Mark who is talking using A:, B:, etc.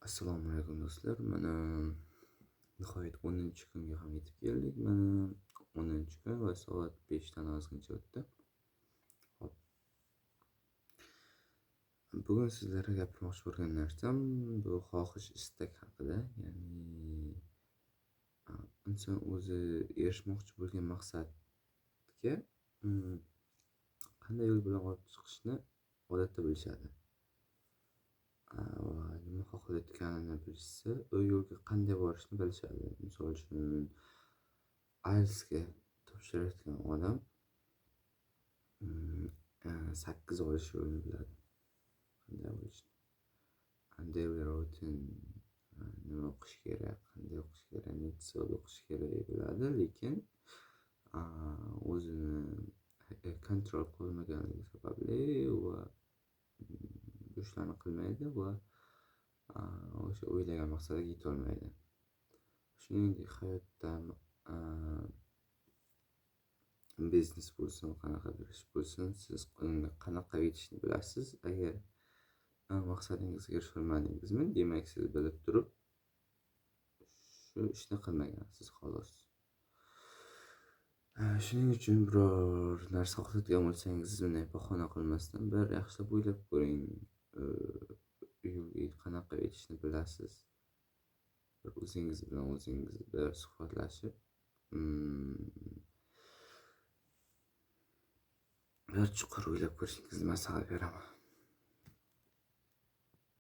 A: Assalomu alaykum do'stlar. Mana nihoyat 10-kunga ham yetib keldik. Mana 10-kun va soat 5 dan ozgincha o'tdi. Hop. Bugun sizlarga gapirmoqchi bo'lgan narsam bu xohish istak haqida. Ya'ni inson o'zi erishmoqchi bo'lgan maqsadga qanday yo'l bilan olib chiqishni odatda bilishadi. Va nima xohlayotganini bilishsa, u yo'lga qanday borishni bilishadi. Misol uchun, IELTS'ga topshirayotgan odam 8 olish yo'lini biladi. Qanday olishni. Daily routine, nima o'qish kerak, qanday o'qish kerak, necha soat o'qish kerak biladi, lekin o'zini kontrol qilmaganligi sababli va bu ishlarni qilmaydi va o'sha o'ylagan maqsadiga yetolmaydi. Shuningdek, hayotda biznes bo'lsin, qanaqadir ish bo'lsin, siz unga qanaqa yetishni bilasiz. Agar maqsadingizga erisholmadingizmi, demak siz bilib turib shu ishni qilmagansiz xolos. Shuning uchun biror narsa xohlayotgan bo'lsangiz, bunday bahona qilmasdan bir yaxshilab o'ylab ko'ring. Yo'lga qanaqa yetishni bilasiz. Bir o'zingiz bilan o'zingiz bir suhbatlashib, bir chuqur o'ylab ko'rishingizni maslahat beraman.